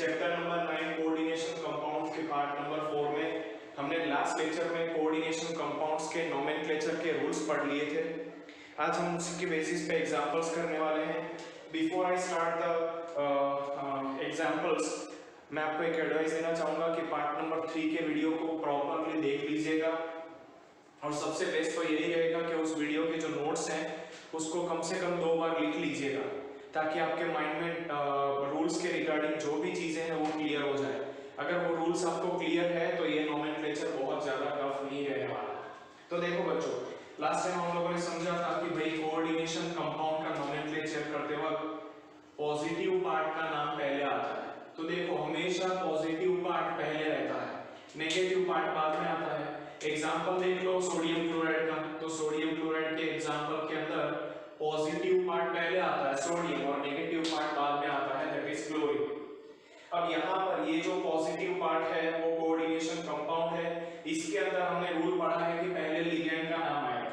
Chapter number 9 coordination compounds के part number 4 में हमने लास्ट लेक्चर में कोऑर्डिनेशन कंपाउंड्स के नोमेनक्लेचर के रूल्स पढ़ लिए थे। आज हम उसके बेसिस पे एग्जांपल्स करने वाले हैं। Before I start the examples, मैं आपको एक एडवाइस देना चाहूँगा कि पार्ट नंबर 3 के वीडियो को प्रॉपरली देख लीजिएगा और सबसे बेस्ट तो यही रहेगा कि उस वीडियो के जो नोट्स हैं उसको कम से कम 2 बार लिख लीजिएगा, ताकि आपके माइंड में रूल्स के रिगार्डिंग जो भी चीज़ें हैं वो क्लियर हो जाए। अगर वो रूल्स आपको क्लियर है तो ये नोमेनक्लेचर बहुत ज़्यादा टफ नहीं रहने वाला। तो देखो बच्चों, लास्ट टाइम हम लोगों ने समझा था कि भाई कोऑर्डिनेशन कंपाउंड का नोमेनक्लेचर करते वक्त पॉजिटिव पार्ट का नाम पहले आता है। तो देखो हमेशा पॉजिटिव पार्ट पहले रहता है, नेगेटिव पार्ट बाद में आता है। एग्जाम्पल देख लो सोडियम क्लोराइड का, तो सोडियम क्लोराइड के एग्जाम्पल के अंदर पॉजिटिव पार्ट पहले आता है सोडियम और नेगेटिव पार्ट बाद में आता है, दैट इज क्लोरीन। अब यहाँ पर ये जो पॉजिटिव पार्ट है वो कोऑर्डिनेशन कंपाउंड है। इसके अंदर हमने रूल पढ़ा है कि पहले लिगेंड का नाम आएगा।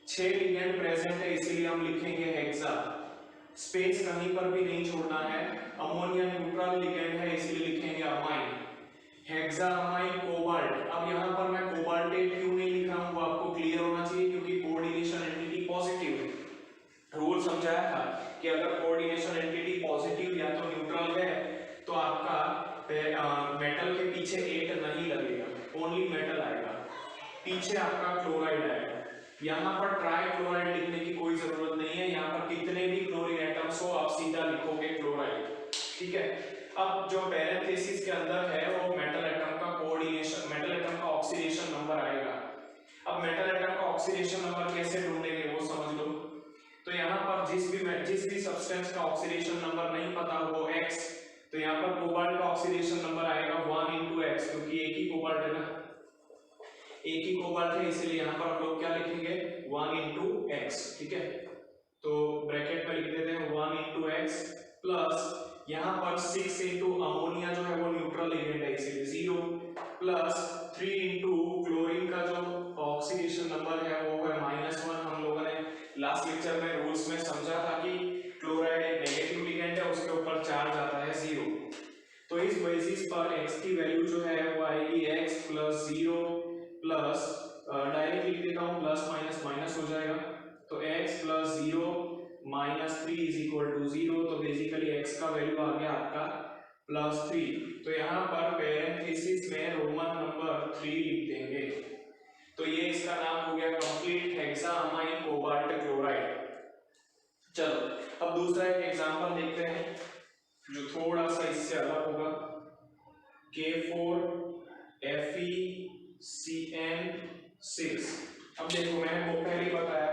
6 लिगेंड प्रेजेंट है, इसीलिए हम लिखेंगे हेक्सा। स्पेस कहीं पर भी नहीं छोड़ना है। अमोनिया न्यूट्रल लिगेंड है, इसलिए लिखेंगे अमाइन, हेक्सामाइन कोबाल्ट। अब यहाँ पर मैं कोबाल्टेट क्यों नहीं लिख रहा हूँ वो आपको क्लियर होना चाहिए, क्योंकि कोऑर्डिनेशन एंटिटी पॉजिटिव है। रूल समझाया था कि अगर कोऑर्डिनेशन एंटिटी पॉजिटिव या तो न्यूट्रल है तो आपका मेटल के पीछे 8 नहीं लगेगा, ओनली मेटल आएगा, पीछे आपका क्लोराइड आएगा। यहाँ पर ट्राई क्लोराइड लिखने की कोई जरूरत नहीं है, यहाँ पर कितने भी क्लोरीन एटम्स हो आप सीधा लिखोगे क्लोराइड, ठीक है। अब जो पैरेंथेसिस के अंदर है वो मेटल एटम का कोऑर्डिनेशन, मेटल एटम का ऑक्सीडेशन नंबर आएगा। अब मेटल एटम का ऑक्सीडेशन नंबर कैसे ढूंढेंगे वो समझ लो। तो यहाँ पर जिस भी सब्सटेंस का ऑक्सीडेशन नंबर नहीं पता हो X, तो यहाँ पर कोबाल्ट का ऑक्सीडेशन नंबर आएगा 1 into X, क्योंकि एक ही कोबाल्ट है ना, एक ही कोबाल्ट है, इसलिए यहाँ पर हम लोग क्या लिखेंगे 1 into X, ठीक है। तो ब्रैकेट में लिख देते हैं 1 into X प्लस यहाँ पर 6 into अमोनिया जो है वो न्यूट्रल लिगेंड है, इसलिए 0 प्लस 3 into क्लोरीन का जो ऑक्सीडेशन नंबर है वो है -1। हम लोगों ने लास्ट लेक्चर में रूल्स में समझा था कि क्लोराइड एक नेगेटिव लिगेंड है, उसके ऊपर चार्ज आता है 0। तो इस बेसिस पर x की वैल्यू जो है वो आएगी x प्लस 0 प्लस डायरेक्ट लिख देता हूँ, प्लस माइनस माइनस हो जाएगा, तो x plus 0 minus 3 is equal to 0। तो बेसिकली x का वैल्यू आ गया आपका प्लस 3। तो यहाँ पर पैरेंथेसिस में रोमन नंबर 3 लिख देंगे। तो ये इसका नाम हो गया कंप्लीट हेक्सामाइन कोबाल्ट क्लोराइड। चलो अब दूसरा एक एग्जांपल देखते हैं जो थोड़ा सा इससे अलग होगा। K4FeCN6। अब देखो मैंने वो पहले ही बताया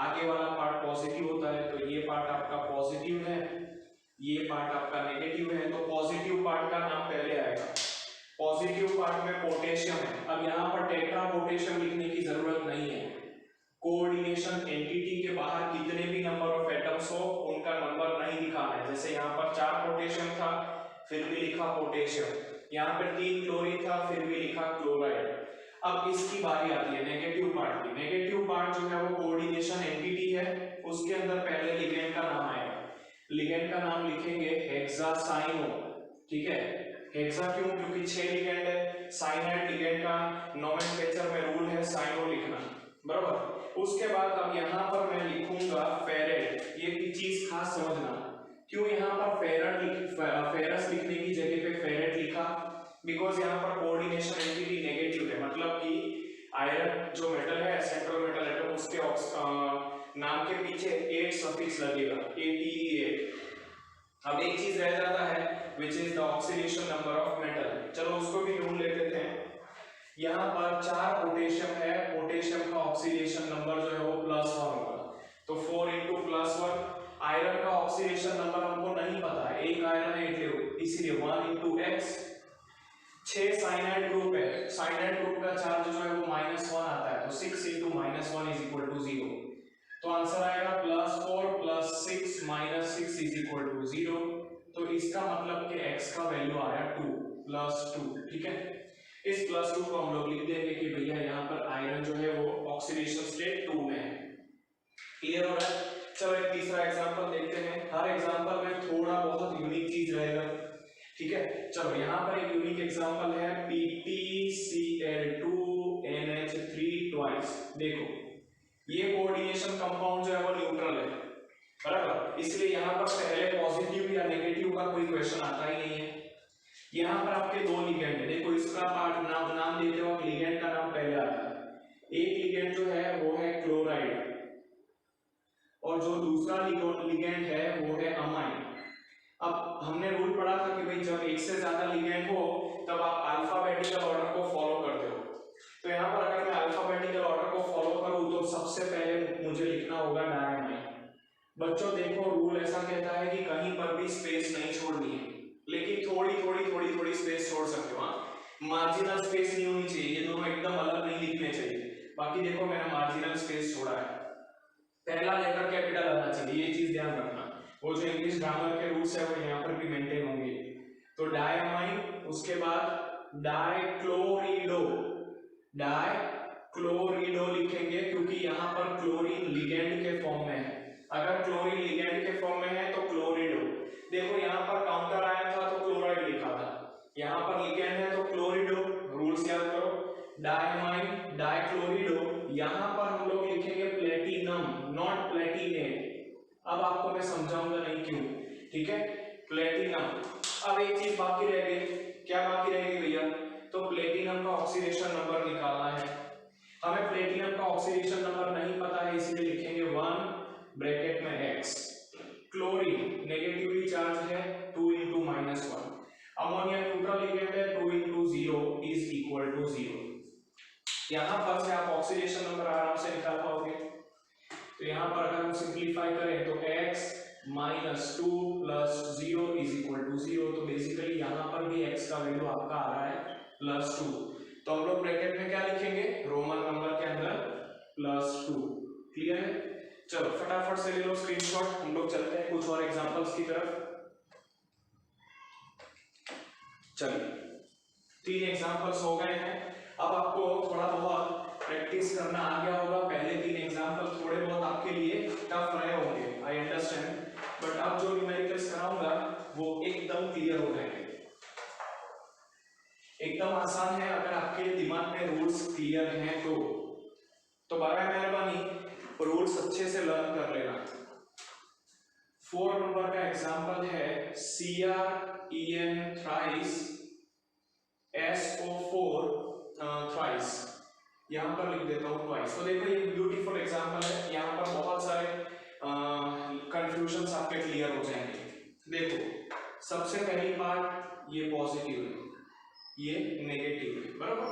आगे वाला पार्ट पॉजिटिव होता है, तो ये पार्ट आपका पॉजिटिव है, ये पार्ट आपका नेगेटिव है। तो पॉजिटिव पार्ट का नाम पहले आएगा। पॉजिटिव पार्ट में पोटेशियम है। अब यहाँ पर टेट्रा पोटेशियम लिखने की जरूरत नहीं है। कोऑर्डिनेशन एंटिटी के बाहर कितने भी नंबर ऑफ एटम्स हो उनका नंबर नहीं लिखाना है। जैसे यहाँ पर 4 पोटेशियम था फिर भी लिखा पोटेशियम, यहाँ पर 3 क्लोरीन था फिर भी लिखा क्लोराइड। अब इसकी बारी आती है नेगेटिव पार्ट की। नेगेटिव पार्ट जो है वो कोऑर्डिनेशन एंटिटी है, उसके अंदर पहले लिगेंड का नाम आएगा। लिगेंड का नाम लिखेंगे हेक्सासाइनो, ठीक है। हेक्सा क्यों? क्योंकि 6 लिगेंड है। साइनाइड लिगेंड का नोमेनक्लेचर में रूल है साइनो लिखना, बराबर। उसके बाद अब यहाँ पर मैं लिखूंगा फेरेट। ये चीज खास समझना, क्यों यहाँ पर फेरस लिखने की जगह पे फेरेट लिखा, बिकॉज यहाँ पर कोऑर्डिनेशन एंटिटी नेगेटिव है, मतलब कि आयरन जो मेटल है सेंट्रल मेटल एटम, उसके नाम के पीछे 8 सफिक्स लगेगा, ATE8। अब एक चीज रह जाता है which is the oxidation number of metal। चलो उसको भी ढूंढ लेते थे। यहाँ पर 4 पोटेशियम है, पोटेशियम का ऑक्सीडेशन नंबर जो है वो +1 होगा, तो 4 into +1। आयरन का ऑक्सीडेशन नंबर हमको नहीं पता है, एक आयरन है इसलिए 1 into X। 6 साइनाइड ग्रुप है, साइनाइड ग्रुप का चार्ज जो है वो -1 आता है, तो 6 into -1 इज इक्वल टू 0। तो आंसर आएगा +4 + 6 - 6 इज इक्वल टू 0। तो इसका मतलब कि x का वैल्यू आया 2 +2, ठीक है। इस +2 को हम लोग लिख देंगे कि भैया यहाँ पर आयरन जो है वो ऑक्सीडेशन स्टेट 2 में है। क्लियर हो रहा है? चलो एक तीसरा एग्जांपल देखते हैं। हर एग्जांपल में थोड़ा बहुत यूनिक चीज रहेगा, ठीक है। चलो यहाँ पर एक यूनिक एग्जांपल है PtCl2NH3 ट्वाइस। देखो ये कोऑर्डिनेशन कंपाउंड जो है वो न्यूट्रल है, बराबर, इसलिए यहाँ पर पहले पॉजिटिव या नेगेटिव का कोई क्वेश्चन आता ही नहीं है। यहाँ पर आपके दो लिगेंड है, देखो इसका पार्ट नाम देते वक्त लिगेंड का नाम पहले आता है। एक लिगेंड जो है वो है क्लोराइड और जो दूसरा लिगेंड है वो है अमाइन। अब हमने रूल पढ़ा था कि भाई जब एक से ज्यादा लिगेंड हो तब आप अल्फाबेटिकल ऑर्डर को फॉलो करते हो। तो यहाँ पर अगर मैं अल्फाबेटिकल ऑर्डर को फॉलो करूँ तो सबसे पहले मुझे लिखना होगा डायमाइन। बच्चों देखो रूल ऐसा कहता है कि कहीं पर भी स्पेस नहीं छोड़नी है, लेकिन थोड़ी स्पेस छोड़ सकते हो। मार्जिनल स्पेस नहीं होनी चाहिए, ये दोनों एकदम अलग नहीं लिखने चाहिए। बाकी देखो मैंने मार्जिनल स्पेस छोड़ा है, पहला लेटर कैपिटल आना चाहिए, ये चीज ध्यान रखना। वो जो इंग्लिश ग्रामर के रूल्स है वो यहाँ पर भी मेंटेन होंगे। तो डायमाइन, उसके बाद डाइक्लोरिडो लिखेंगे क्योंकि यहाँ पर क्लोरीन लिगेंड के फॉर्म में है। अगर क्लोरीन लिगेंड के फॉर्म में है तो क्लोरिडो। देखो यहाँ पर काउंटर आया था तो क्लोराइड लिखा था, यहाँ पर लिगेंड है तो क्लोरिडो। रूल्स याद करो, डायमाइन डाइक्लोरिडो। यहाँ पर हम लोग लिखेंगे प्लेटिनम, नॉट प्लेटिनेट। अब आपको मैं समझाऊंगा नहीं क्यों, ठीक है, प्लेटिनम। अब एक चीज बाकी रह गई, क्या बाकी रह गई भैया? तो प्लेटिनम का ऑक्सीडेशन नंबर निकालना है। हमें प्लेटिनम का ऑक्सीडेशन नंबर नहीं पता है, इसलिए लिखेंगे 1 ब्रैकेट में x। क्लोरीन नेगेटिवली चार्ज है 2 × -1। अमोनिया न्यूट्रल लिगेंड है 2 × 0 = 0। यहां पर से आप ऑक्सीडेशन नंबर आराम से निकाल पाओगे। तो यहां पर अगर हम सिंपलीफाई करें तो x - 2 + 0 = 0। तो बेसिकली यहां पर भी x का वैल्यू आपका आ रहा है +2। तो हम लोग ब्रैकेट में क्या लिखेंगे? रोमन नंबर के अंदर +2। क्लियर है? चलो फटाफट से ले लो स्क्रीनशॉट, हम लोग चलते हैं कुछ और एग्जांपल्स की तरफ। चलिए 3 एग्जांपल्स हो गए हैं। अब आपको थोड़ा बहुत प्रैक्टिस करना आ गया होगा। पहले 3 एग्जांपल थोड़े बहुत आपके लिए टफ रहे होंगे, आई अंडरस्टैंड, बट अब जो न्यूमेरिकल्स कराऊंगा वो एकदम क्लियर हो जाएंगे, एकदम आसान है अगर आपके दिमाग में रूल्स क्लियर हैं तो बड़ा मेहरबानी रूल्स अच्छे से लर्न कर लेना। 4 नंबर का एग्जांपल है CrEn थ्राइस SO4 थ्राइस, यहां पर लिख देता हूं ट्वाइस। तो देखो ये ब्यूटीफुल एग्जांपल है, यहां पर बहुत सारे कंफ्यूजन्स आपके क्लियर हो जाएंगे। देखो सबसे पहली बात, ये पॉजिटिव है, ये नेगेटिव है, बराबर।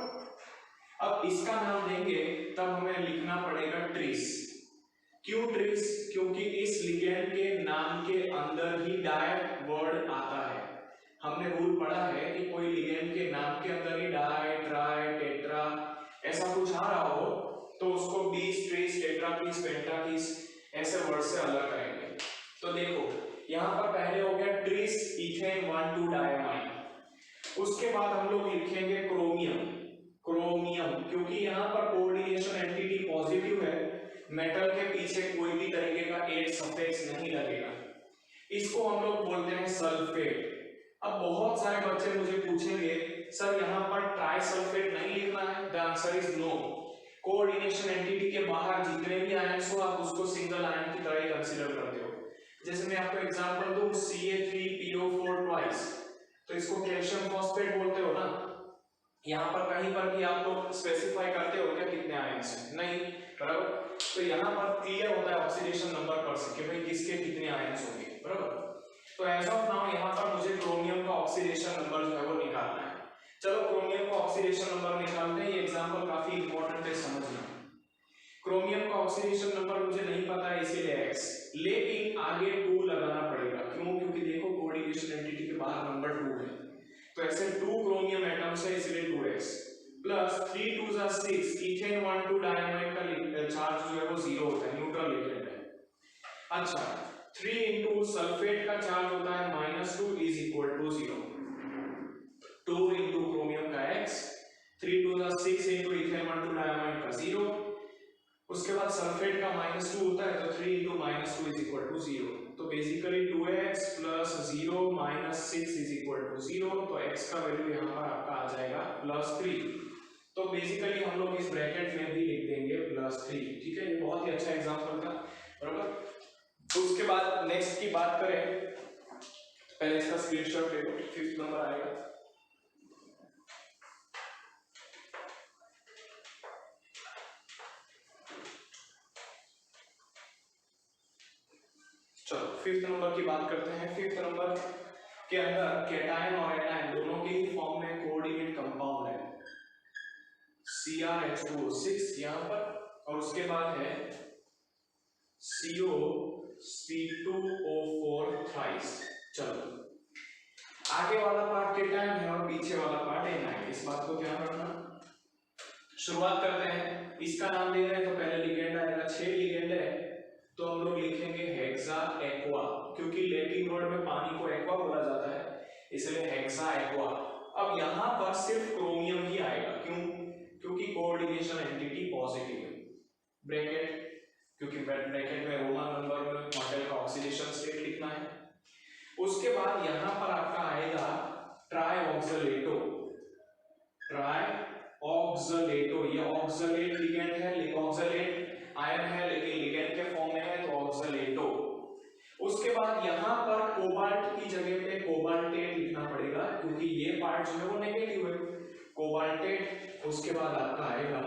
अब इसका नाम देंगे तब हमें लिखना पड़ेगा ट्रिस। क्यों ट्रिस? क्योंकि इस लिगेंड के नाम के अंदर ही डाई वर्ड आता है। हमने रूल पढ़ा है कि कोई लिगेंड के नाम के अंदर ही डाई, ट्राई, टेट्रा ऐसा कुछ आ रहा हो तो उसको बीस, ट्रिस, टेट्राकीस, पेंटाकीस ऐसे वर्ड से अलग करेंगे। तो देखो यहाँ पर पहले हो गया ट्रिस इथेन 1,2 डायमाइन। उसके बाद हम लोग लिखेंगे क्रोमियम क्योंकि यहाँ पर कोऑर्डिनेशन एंटिटी पॉजिटिव है, मेटल के पीछे कोई भी तरीके का एक सफिक्स नहीं लगेगा, इसको हम लोग बोलते हैं सल्फेट। अब बहुत सारे बच्चे मुझे पूछेंगे सर यहाँ पर ट्राइसल्फेट नहीं लिखना है? The answer is no. Coordination entity के बाहर जितने भी आयंस हो आप उसको सिंगल आयन की तरह ही कंसीडर करते हो। जैसे मैं आपको एग्जांपल दूं Ca3PO4 ट्वाइस, तो इसको कैल्शियम फॉस्फेट बोलते हो ना। यहाँ पर कहीं पर भी आप लोग स्पेसिफाई करते हो क्या कितने आयंस हैं? नहीं, बराबर। तो यहाँ पर क्लियर होता है ऑक्सीडेशन नंबर पर से कि भाई किसके कितने आयंस होंगे, बराबर। तो एज ऑफ नाउ यहाँ पर मुझे क्रोमियम का ऑक्सीडेशन नंबर जो है वो निकालना है। चलो क्रोमियम का ऑक्सीडेशन नंबर निकालते हैं। ये एग्जांपल काफी इंपॉर्टेंट है, समझना। क्रोमियम का ऑक्सीडेशन नंबर मुझे नहीं पता है इसीलिए x, लेकिन आगे 2 लगाना पड़ेगा। क्यों? क्योंकि देखो कोऑर्डिनेशन एंटिटी के बाहर नंबर 2 है, तो ऐसे 2 क्रोमियम एटम्स है इसलिए 2x प्लस 3 2 जा 6। इथेन 1,2 डायमाइन का चार्ज जो है वो 0 होता है, न्यूट्रल लिगेंड है। अच्छा 3 into सल्फेट का चार्ज होता है -2 = 0। 2 into क्रोमियम का x, 3 2 जा 6 into इथेन 1,2 डायमाइन का 0। उसके बाद सल्फेट का -2 होता है तो 3 into -2 = 0। तो basically 2x plus 0 minus 6 is equal to 0, तो x का वैल्यू यहाँ पर आपका आ जाएगा +3। तो बेसिकली हम लोग इस ब्रैकेट में भी लिख देंगे +3, ठीक है। ये बहुत ही अच्छा एग्जांपल था, बराबर। तो उसके बाद नेक्स्ट की बात करें, पहले इसका स्क्रीनशॉट ले लो, 5th नंबर आएगा। चलो 5th नंबर की बात करते हैं। 5th नंबर के अंदर कैटायन और एनायन दोनों के ही फॉर्म में कोऑर्डिनेट कंपाउंड है CrH2O6 यहाँ पर, और उसके बाद है COC2O4 थ्राइस। चलो आगे वाला पार्ट कैटायन है और पीछे वाला पार्ट एनायन, इस बात को ध्यान रखना। शुरुआत करते हैं, इसका नाम दे रहे हैं तो पहले लिगेंड आएगा। 6 लिगेंड है तो हम लोग लिखेंगे हेक्सा एक्वा, क्योंकि लैटिन वर्ड में पानी को एक्वा बोला जाता है, इसलिए हेक्सा एक्वा। अब यहाँ पर सिर्फ क्रोमियम ही आएगा, क्यों? क्योंकि कोऑर्डिनेशन एंटिटी पॉजिटिव है, ब्रैकेट, क्योंकि ब्रैकेट में रोमन नंबर में मॉडल का ऑक्सीडेशन स्टेट लिखना है। उसके बाद यहाँ पर आपका आएगा ट्राइऑक्सलेटो। ट्राइऑक्सलेटो, ये ऑक्सलेट लिगेंड है, ऑक्सलेट आयन है लेकिन लिगेंड के फॉर्म में है, तो ऑक्सलेटो। उसके बाद यहाँ पर कोबाल्ट की जगह पे कोबाल्टेट लिखना पड़ेगा, क्योंकि ये पार्ट जो है वो नेगेटिव है, कोबाल्टेट। उसके बाद आपका आएगा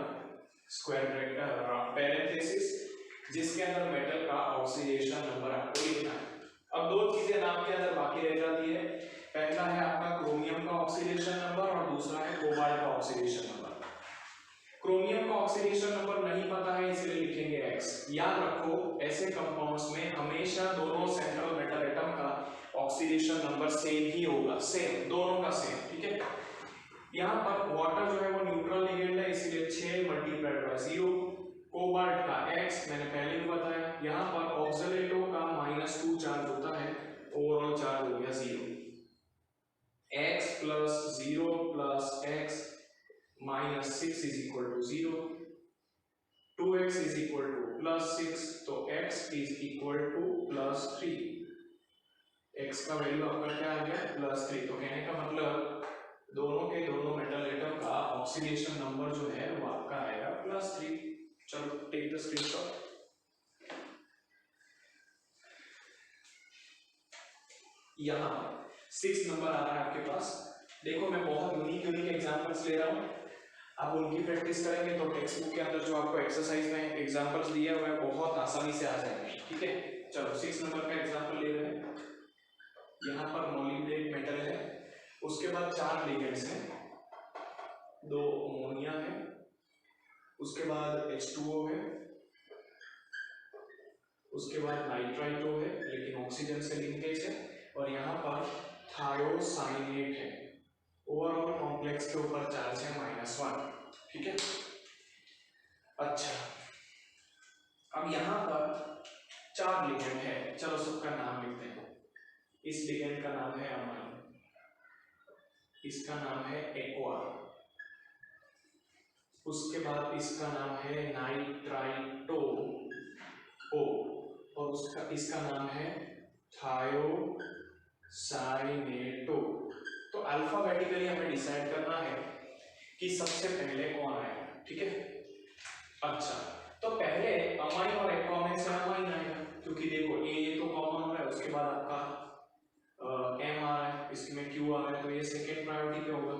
स्क्वायर ब्रैकेट पैरेंथेसिस, जिसके अंदर मेटल का ऑक्सीडेशन नंबर आपको लिखना है। अब दो चीजें नाम के अंदर बाकी रह जाती है, पहला है आपका क्रोमियम का ऑक्सीडेशन नंबर और दूसरा है कोबाल्ट का ऑक्सीडेशन नंबर। क्रोमियम का ऑक्सीडेशन नंबर नहीं पता है इसलिए लिखेंगे x। याद रखो ऐसे कंपाउंड्स में हमेशा दोनों सेंट्रल मेटल एटम का ऑक्सीडेशन नंबर सेम ही होगा, सेम, दोनों का सेम, ठीक है। यहाँ पर वाटर जो है वो न्यूट्रल लिगेंड है, इसलिए 6 मल्टीप्लाइड बाय 0। कोबाल्ट का x मैंने पहले भी बताया। यहाँ पर ऑक्सलेटो का -2 चार्ज होता है, ओवरऑल चार्ज हो गया 0। x plus 0 plus x -6 is equal to 0, 2x is equal to +6, तो x is equal to +3। x का वैल्यू आपका क्या आ गया? +3। तो कहने का मतलब दोनों के दोनों मेटल एटम का ऑक्सीडेशन नंबर जो है वो आपका आएगा +3। चलो टेक द स्क्रीनशॉट। यहाँ 6 नंबर आ रहा है आपके पास। देखो मैं बहुत यूनिक एग्जांपल्स ले रहा हूँ, आप उनकी प्रैक्टिस करेंगे तो टेक्स्ट बुक के अंदर जो आपको एक्सरसाइज में एग्जांपल्स दिए हुए हैं बहुत आसानी से आ जाएंगे, ठीक है। चलो 6 नंबर का एग्जांपल ले रहे हैं। यहाँ पर मॉलिब्डेट मेटल है, उसके बाद 4 लिगेंड्स हैं, 2 अमोनिया है, उसके बाद H2O है, उसके बाद नाइट्राइटो है लेकिन ऑक्सीजन से लिंकेज है, और यहाँ पर थायोसाइनेट है। ओवरऑल कॉम्प्लेक्स के ऊपर चार्ज है -1, ठीक है। अच्छा, अब यहाँ पर 4 लिगेंड है, चलो सबका नाम लिखते हैं। इस लिगेंड का नाम है अमाइन, इसका नाम है एक्वा, उसके बाद इसका नाम है नाइट्राइटो ओ, और इसका नाम है थायोसाइनेटो। तो अल्फाबेटिकली हमें डिसाइड करना है कि सबसे पहले कौन आएगा, ठीक है। अच्छा, तो पहले अमाइन और एक्वा में से अमाइन आएगा, क्योंकि देखो ये तो कॉमन हो रहा है, उसके बाद आपका M आ रहा है, इसमें Q आ रहा है, तो ये सेकेंड प्रायोरिटी पे होगा।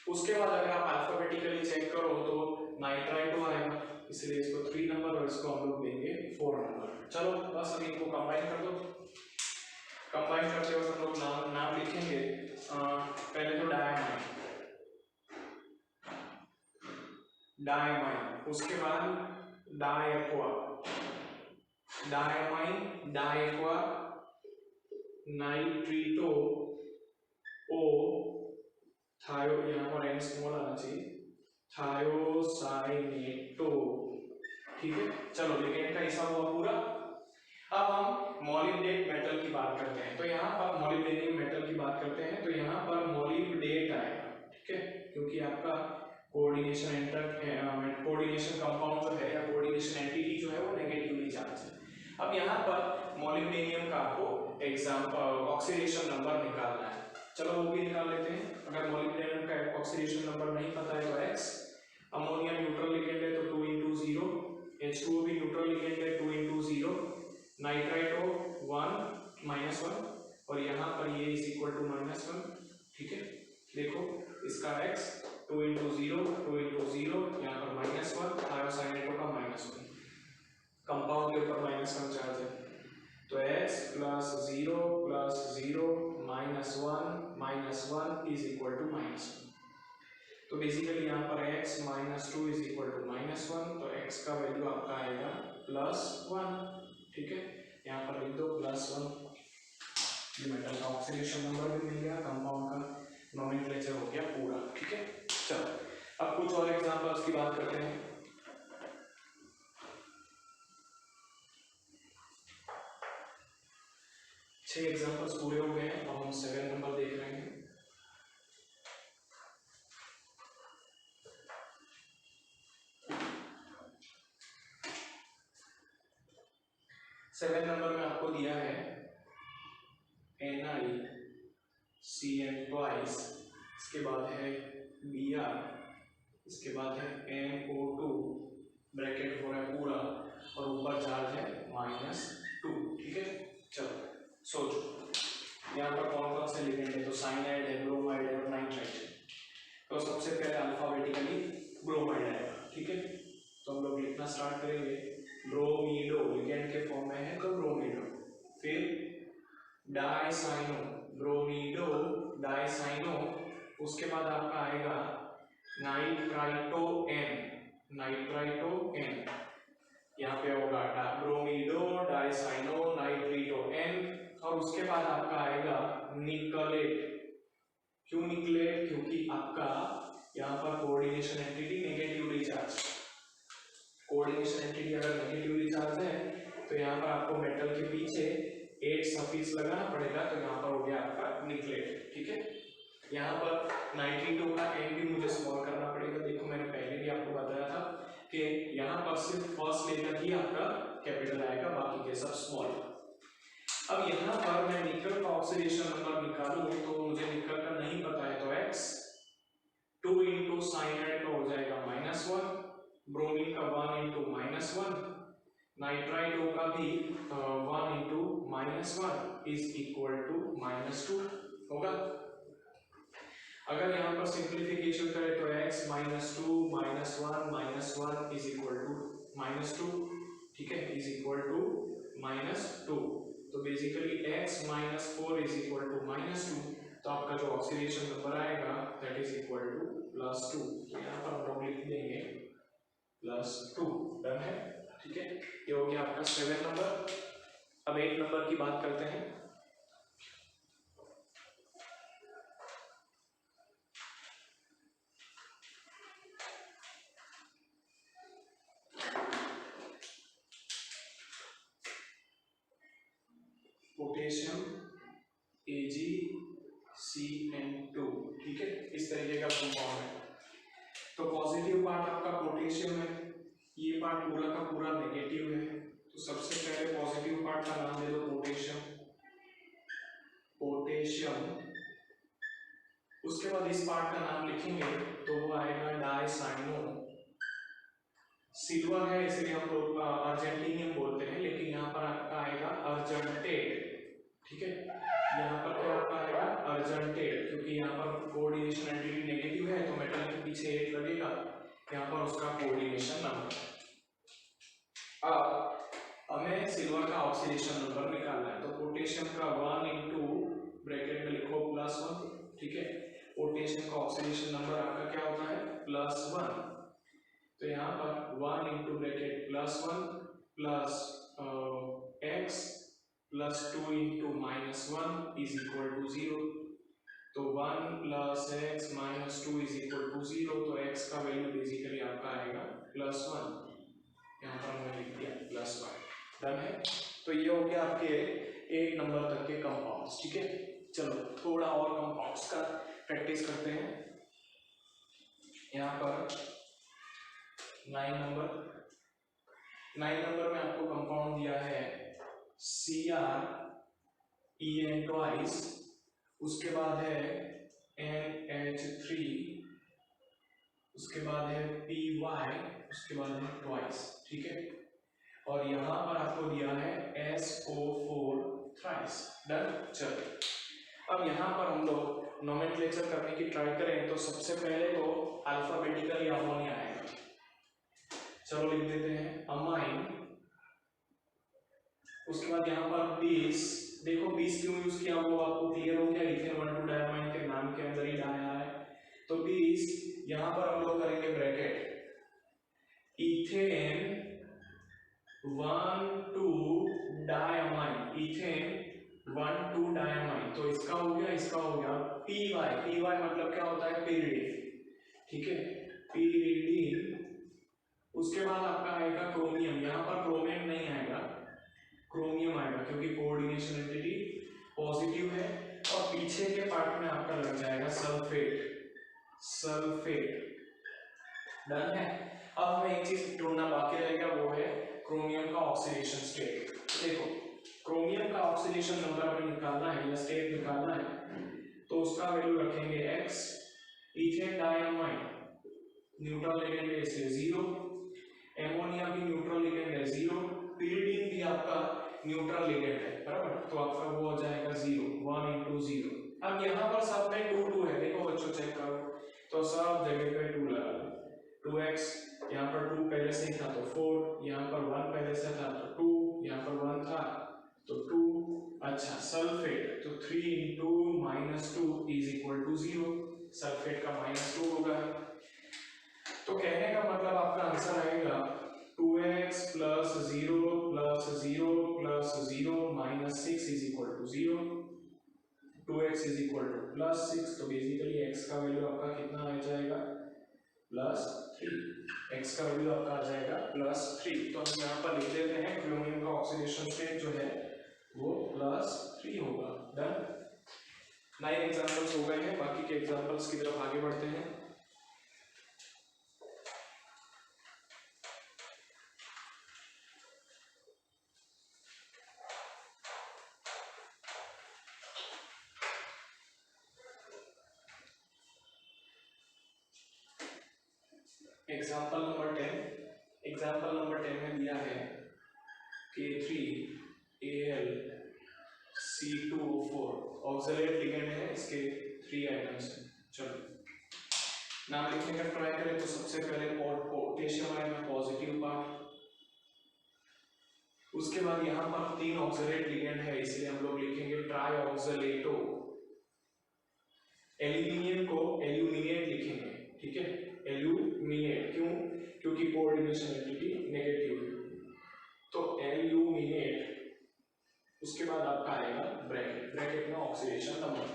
उसके बाद अगर आप अल्फाबेटिकली चेक करो तो नाइट्राइटो आएगा, इसलिए इसको 3 नंबर और इसको हम लोग देंगे 4 नंबर। चलो बस अभी इनको कंबाइन कर दो। कंबाइन करते वक्त हम लोग नाम लिखेंगे। पहले तो डायमाइन, उसके बाद डायक्वा, डायमाइन, डायक्वा, नाइट्रिटो ओ, थायो, यहाँ पर N स्मॉल आना चाहिए, थायोसाइनेटो, ठीक है। चलो लिगेंड का हिसाब हुआ पूरा। अब हम मॉलिब्डेट मेटल की बात करते हैं, तो यहाँ पर मॉलिब्डेनियम मेटल की बात करते हैं, तो यहाँ पर मॉलिब्डेट आएगा, ठीक है, क्योंकि आपका कोऑर्डिनेशन कंपाउंड जो है या कोऑर्डिनेशन एंटिटी जो है वो नेगेटिवली चार्ज है। अब यहाँ पर मॉलिब्डेनियम का H2O भी न्यूट्रल लिगेंड है, 2 into 0, नाइट्राइट O 1 -1 और यहाँ पर ये इज इक्वल टू -1, ठीक है। देखो इसका x 2 into 0 2 into 0, यहाँ पर -1, थायोसाइनेटो का -1, कंपाउंड के ऊपर -1 चार्ज है, तो x plus 0 plus 0 -1 is equal to -1। तो बेसिकली यहाँ पर x -2 इज इक्वल टू -1, तो x का वैल्यू आपका आएगा +1, ठीक है। यहाँ पर लिख दो +1। ये मेटल का ऑक्सीडेशन नंबर भी मिल गया, कंपाउंड का नोमेनक्लेचर हो गया पूरा, ठीक है। चलो अब कुछ और एग्जांपल्स की बात करते हैं। छह एग्जांपल्स पूरे हो गए हैं, अब हम 7 नंबर देख रहे हैं। सेवन नंबर में आपको दिया है NiCN ट्वाइस, इसके बाद है Br, इसके बाद है NO2, ब्रैकेट हो रहा है पूरा और ऊपर चार्ज है -2, ठीक है। चलो सोचो यहाँ पर कौन कौन से लिगेंड है, तो साइनाइड है, ब्रोमाइड है और नाइट्राइट है। तो सबसे पहले अल्फाबेटिकली ब्रोमाइड आएगा, ठीक है। तो हम लोग लिखना स्टार्ट करेंगे, ब्रोमीडो लिगेंड के फॉर्म में है तो ब्रोमीडो, फिर डाइसाइनो, ब्रोमीडो डाइसाइनो, उसके बाद आपका आएगा नाइट्राइटोएन, नाइट्राइटोएन, यहाँ पे होगा ब्रोमीडो डाइसाइनो नाइट्राइटोएन, और उसके बाद आपका आएगा निकलेट। क्यों निकलेट? क्योंकि आपका यहाँ पर coordination entity negatively charge, coordination entity अगर नेगेटिवली चार्ज है तो यहाँ पर आपको मेटल के पीछे 8 सफिक्स लगाना पड़ेगा, तो यहाँ पर हो गया आपका निकलेट, ठीक है। यहाँ पर 92 का एन भी मुझे स्मॉल करना पड़ेगा। देखो मैंने पहले भी आपको बताया था कि यहाँ पर सिर्फ फर्स्ट लेटर ही आपका कैपिटल आएगा, बाकी के सब स्मॉल। अब यहाँ पर मैं निकल का ऑक्सीडेशन नंबर निकालूं तो मुझे निकल का नहीं पता है, तो x 2 into साइनाइड का हो जाएगा -1, ब्रोमीन का 1 into -1, नाइट्राइट O का भी 1 into -1 इज इक्वल टू -2 होगा। अगर यहाँ पर सिंप्लीफिकेशन करें तो x -2 -1 इज इक्वल टू -2, ठीक है, इज इक्वल टू -2। तो basically x -4 is equal to -2, तो आपका जो ऑक्सीडेशन नंबर आएगा दैट इज इक्वल टू +2। तो यहाँ पर हम लोग लिख देंगे +2, डन है, ठीक है। ये हो गया आपका 7 नंबर। अब 8 नंबर की बात करते हैं। पोटेशियम AgCN2, ठीक है, इस तरीके का कंपाउंड है। तो पॉजिटिव पार्ट आपका पोटेशियम है, ये पार्ट पूरा का पूरा नेगेटिव है, तो सबसे पहले पॉजिटिव पार्ट का नाम दे दो पोटेशियम, पोटेशियम। उसके बाद इस पार्ट का नाम लिखेंगे तो वो आएगा डाइसाइनो। सिल्वर है इसलिए हम लोग अर्जेंटीनियम बोलते हैं, लेकिन यहाँ पर आपका आएगा अर्जेंटेट, ठीक है। यहाँ पर क्या आपका आएगा अर्जेंटेट, क्योंकि यहाँ पर कोऑर्डिनेशन एंटिटी नेगेटिव है तो मेटल के पीछे 8 लगेगा, यहाँ पर उसका कोऑर्डिनेशन नंबर। अब हमें सिल्वर का ऑक्सीडेशन नंबर निकालना है, तो पोटेशियम का 1 into ब्रैकेट में लिखो +1, ठीक है। पोटेशियम का ऑक्सीडेशन नंबर आपका क्या होता है +1, तो यहाँ पर 1 into bracket +1 plus x plus 2 into -1 is equal to 0, तो 1 plus x minus 2 is equal to 0, तो x का वैल्यू बेसिकली आपका आएगा +1, यहाँ पर हमने लिख दिया +1, डन है। तो ये हो गया आपके 8 नंबर तक के कंपाउंड्स, ठीक है। चलो थोड़ा और कंपाउंड्स का प्रैक्टिस करते हैं। यहाँ पर 9 नंबर में आपको कंपाउंड दिया है CrEn ट्वाइस, उसके बाद है NH3, उसके बाद है Py, उसके बाद है ट्वाइस, ठीक है। और यहाँ पर आपको दिया है SO4 थ्राइस। डन। चलो अब यहाँ पर हम लोग नोमेनक्लेचर करने की ट्राई करें तो सबसे पहले तो अल्फाबेटिकली अमोनिया आएगा। चलो लिख देते हैं अमाइन। उसके बाद यहाँ पर 20, देखो 20 क्यों यूज किया वो आपको क्लियर हो गया, इथेन 1,2 डायमाइन के नाम के अंदर ही डाई आ रहा है। तो 20 यहाँ पर हम लोग करेंगे bracket ethane 1,2 diamine, ethane 1,2 diamine. तो इसका हो गया, इसका हो गया। पी वाई मतलब क्या होता है, pyridine, ठीक है, pyridine। उसके बाद आपका आएगा क्रोमियम, यहाँ पर क्रोमियम नहीं आएगा, क्रोमियम आएगा क्योंकि कोऑर्डिनेशन एंटिटी पॉजिटिव है। और पीछे के पार्ट में आपका लग जाएगा सल्फेट, सल्फेट। डन है। अब हमें एक चीज ढूंढना बाकी रहेगा, वो है क्रोमियम का ऑक्सीडेशन स्टेट। देखो क्रोमियम का ऑक्सीडेशन नंबर हमें निकालना है या स्टेट निकालना है, तो उसका वैल्यू रखेंगे x। Ethane diamine neutral ligand है इसलिए 0, एमोनिया भी न्यूट्रल लिगेंड है 0, pyridine भी आपका न्यूट्रल लिगेंड है, बराबर। तो आपका वो हो जाएगा 0, 1 into 0। अब यहाँ पर सब में 2 है, देखो बच्चों चेक करो, तो सब जगह पे 2 लगा लो। 2x, यहाँ पर 2 पहले से ही था तो 4, यहाँ पर 1 पहले से था तो 2, यहाँ पर 1 था तो 2। अच्छा सल्फेट, तो 3 into -2 is equal to 0, sulphate का -2 होगा। तो कहने का मतलब आपका आंसर आएगा 2x plus 0 plus 0 plus 0 minus 6 is equal to 0। 2x is equal to plus 6, तो बेसिकली x का वैल्यू आपका कितना आ जाएगा, +3। x का वैल्यू आपका आ जाएगा +3। तो हम यहाँ पर लिख देते हैं क्रोमियम का ऑक्सीडेशन स्टेट जो है वो +3 होगा। डन। 9 एग्जांपल्स हो गए हैं, बाकी के एग्जांपल्स की तरफ आगे बढ़ते हैं। एग्जाम्पल नंबर 10 में दिया है K3Al(C2O4) ऑक्सलेट लिगेंड है, इसके 3 आइटम्स हैं। चलो नाम लिखने का ट्राई करें तो सबसे पहले पोटेशियम आएगा पॉजिटिव पार्ट, उसके बाद यहाँ पर 3 ऑक्सलेट लिगेंड है इसलिए हम लोग लिखेंगे ट्राइऑक्सलेटो। एल्यूमिनियम को एल्यूमिनेट लिखेंगे, ठीक है, एल्यूमिनेट। क्यों? क्योंकि कोऑर्डिनेशन एंटिटी नेगेटिव है, तो एल्यूमिनेट। उसके बाद आपका आएगा ब्रैकेट, ब्रैकेट में ऑक्सीडेशन नंबर।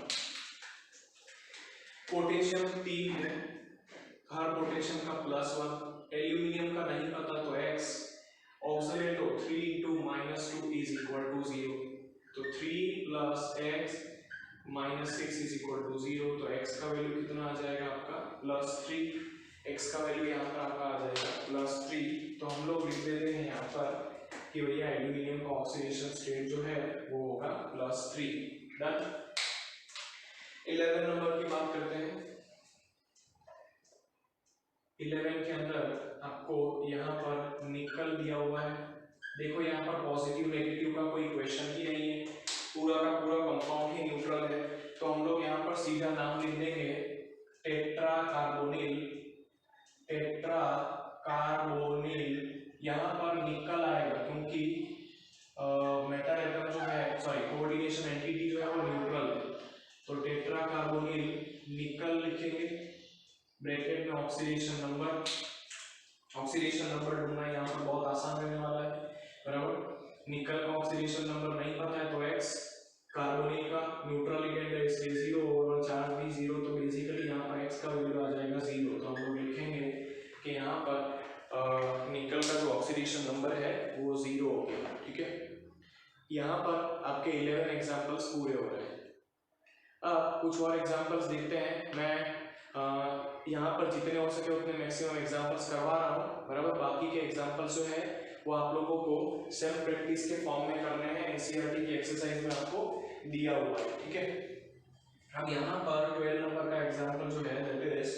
पोटेशियम 3 है, हर पोटेशियम का +1, एल्यूमिनियम का नहीं पता तो x, ऑक्सीडेटो 3 into -2 is equal to 0, तो 3 plus x -6 is equal to 0। तो x का वैल्यू कितना आ जाएगा आपका +3, x का वैल्यू यहाँ पर आपका आ जाएगा +3। तो हम लोग लिख देते हैं यहाँ पर कि भैया एल्यूमिनियम का ऑक्सीडेशन स्टेट जो है वो होगा +3। डन। 11 नंबर की बात करते हैं। 11 के अंदर आपको यहाँ पर निकल दिया हुआ है, देखो यहाँ पर पॉजिटिव नेगेटिव का कोई क्वेश्चन ही नहीं है, पूरा का पूरा कंपाउंड ही न्यूट्रल है। तो हम लोग यहाँ पर सीधा नाम लिख देंगे टेट्रा कार्बोनिल, टेट्रा कार्बोनिल। यहाँ पर निकल आएगा क्योंकि मेटल एटम जो है, सॉरी कोऑर्डिनेशन एंटिटी जो है वो न्यूट्रल है, तो टेट्रा कार्बोनिल निकल लिखेंगे ब्रैकेट में ऑक्सीडेशन नंबर। ऑक्सीडेशन नंबर ढूंढना यहाँ पर बहुत आसान रहने वाला है, बराबर। निकल का ऑक्सीडेशन नंबर नहीं पता है तो x, कार्बोनिल का न्यूट्रल लिगेंड है इसलिए 0, ओवरऑल चार्ज भी 0, तो बेसिकली यहाँ पर x का वैल्यू आ जाएगा 0। तो हम लोग लिखेंगे कि यहाँ पर निकल का जो ऑक्सीडेशन नंबर है वो 0 हो गया, ठीक है। यहाँ पर आपके 11 एग्जाम्पल्स पूरे हो रहे हैं। अब कुछ और एग्जाम्पल्स देखते हैं। मैं यहाँ पर जितने हो सके उतने मैक्सिमम एग्जाम्पल्स करवा रहा हूँ, बराबर। बाकी के एग्जाम्पल्स जो है वो आप लोगों को सेल्फ प्रैक्टिस के फॉर्म में करने हैं, एनसीईआरटी की एक्सरसाइज में आपको दिया हुआ है, ठीक है। अब यहाँ पर 12 नंबर का एग्जाम्पल जो है that is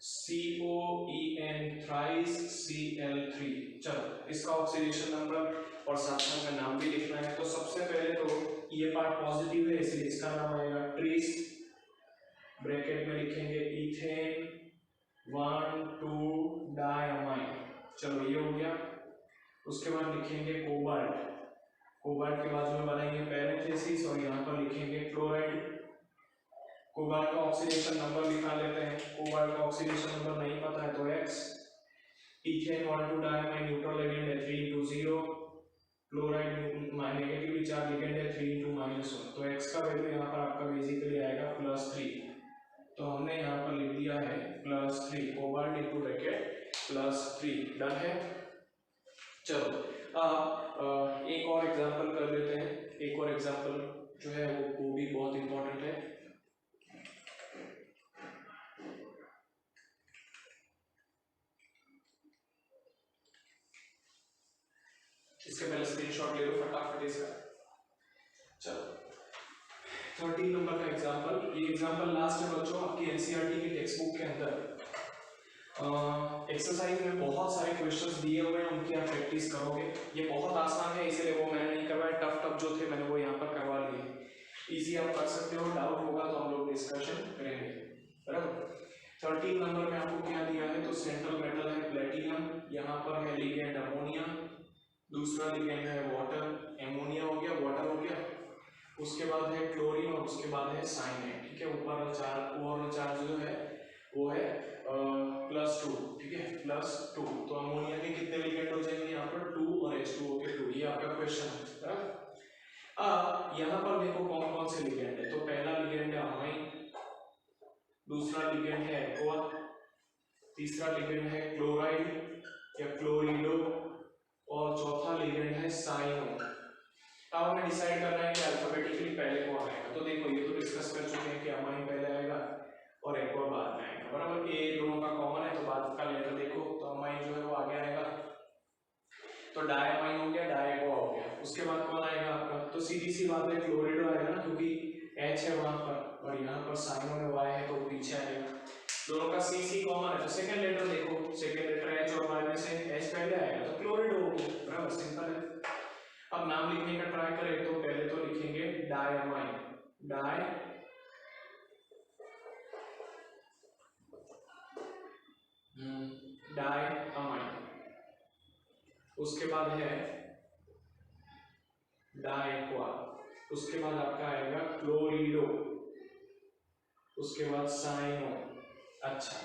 COEN thrice Cl3। चलो इसका ऑक्सीडेशन नंबर और साथ साथ में नाम भी लिखना है। तो सबसे पहले तो ये पार्ट पॉजिटिव है इसलिए इसका नाम आएगा ट्रीस, ब्रैकेट में लिखेंगे इथेन 1,2-डायमाइन। चलो ये हो गया। उसके बाद लिखेंगे कोबाल्ट, कोबाल्ट के बाजू में बनाएंगे पैरेंथेसिस और यहाँ पर लिखेंगे क्लोराइड। कोबाल्ट का ऑक्सीडेशन नंबर लिखा लेते हैं। कोबाल्ट का ऑक्सीडेशन नंबर नहीं पता है तो X। इथेन 1,2-डायमाइन न्यूट्रल लिगेंड है 3:0, क्लोराइड नेगेटिवली चार्ज लिगेंड है 3:-1। तो X का वैल्यू यहाँ पर आपका बेसिकली आएगा +3। तो हमने यहाँ पर लिख दिया है +3, कोबाल्ट इनटू ब्रैकेट +3। डन है। चलो अब एक और एग्जांपल कर लेते हैं। एक और एग्जांपल जो है वो भी बहुत इंपॉर्टेंट है। इसके पहले स्क्रीनशॉट ले लो फटाफट इसका। चलो 13 नंबर का एग्जांपल। ये एग्जांपल लास्ट है बच्चों आपकी एनसीईआरटी की टेक्स्ट बुक के अंदर एक्सरसाइज में बहुत सारे क्वेश्चंस दिए हुए हैं, उनकी आप प्रैक्टिस करोगे। ये बहुत आसान है इसलिए वो मैंने नहीं करवाया, टफ जो थे मैंने वो यहाँ पर करवा लिए। इजी आप कर सकते हो, डाउट होगा तो हम लोग डिस्कशन करेंगे, बराबर। 13 नंबर में आपको क्या दिया है, तो सेंट्रल मेटल है प्लेटिनम, यहाँ पर है लिगेंड अमोनिया, दूसरा लिगेंड है वाटर, एमोनिया हो गया, वाटर हो गया, उसके बाद है क्लोरीन और उसके बाद है साइनाइड। ठीक है, ऊपर चार्ज जो है वो है +2। ठीक है, +2। तो अमोनिया के कितने लिगेंड हो जाएंगे यहाँ पर 2 और H2O के 2। ये आपका क्वेश्चन है। अब यहाँ पर देखो कौन कौन से लिगेंड है। तो पहला लिगेंड है अमाइन, दूसरा लिगेंड है एक्वा, तीसरा लिगेंड है क्लोराइड या क्लोरिडो और चौथा लिगेंड है साइनो। अब हमें डिसाइड करना है कि अल्फाबेटिकली पहले कौन आएगा। तो देखो ये तो डिस्कस कर चुके हैं कि अमाइन पहले आएगा और एक्वा बाद में आएगा, बराबर। ए दोनों का कॉमन है तो बाद का लेटर देखो, तो अमाइन जो है वो आगे आएगा। तो डायमाइन हो गया, डायएक्वा हो गया। उसके बाद कौन आएगा आपका, तो सीधी सी बात है क्लोरिडो आएगा ना, क्योंकि H है वहां पर और यहाँ पर साइनो में Y है तो पीछे आएगा। दोनों का C कॉमन है तो सेकंड लेटर देखो, सेकंड लेटर H और Y में से H पहले आएगा तो क्लोरिडो हो गया, बराबर, सिंपल है। अब नाम लिखने का ट्राई करें तो पहले तो लिखेंगे डायमाइन, डायमाइन। उसके बाद है डायक्वा, उसके बाद आपका आएगा क्लोरिडो, उसके बाद साइनो। अच्छा,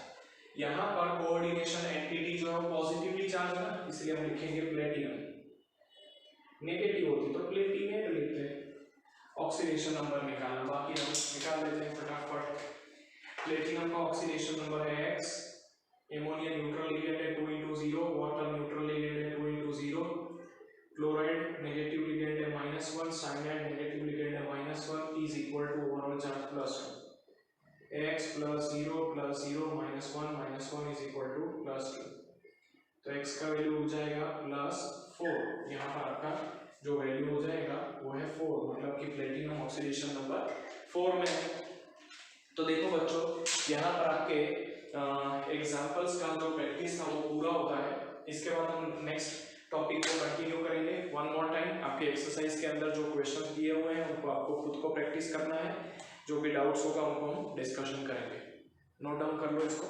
यहाँ पर कोऑर्डिनेशन एंटिटी जो है पॉजिटिवली चार्ज है ना, इसलिए हम लिखेंगे प्लेटिनम। नेगेटिव होती तो प्लेटिनेट लिखते हैं। ऑक्सीडेशन नंबर निकालना, बाकी हम निकाल लेते हैं फटाफट। प्लेटिनम का ऑक्सीडेशन नंबर है X, एमोनिया न्यूट्रल लिगेंड है 2:0, वाटर न्यूट्रल लिगेंड है 2:0, क्लोराइड नेगेटिव लिगेंड है -1, साइनाइड नेगेटिव लिगेंड है -1, is equal to overall charge +1। X +0 +0 -1 is equal to +2। तो X का वैल्यू हो जाएगा +4। यहाँ पर आपका जो वैल्यू हो जाएगा वो है 4, मतलब कि प्लेटिनम ऑक्सीडेशन नंबर 4 में है। तो देखो बच्चों, यहाँ पर आपके एग्जांपल्स का जो प्रैक्टिस था वो पूरा होता है। इसके बाद हम नेक्स्ट टॉपिक को कंटिन्यू करेंगे। वन मोर टाइम आपके एक्सरसाइज के अंदर जो क्वेश्चन दिए हुए हैं उनको आपको खुद को प्रैक्टिस करना है, जो भी डाउट्स होगा उनको हम डिस्कशन करेंगे। नोट डाउन कर लो इसको।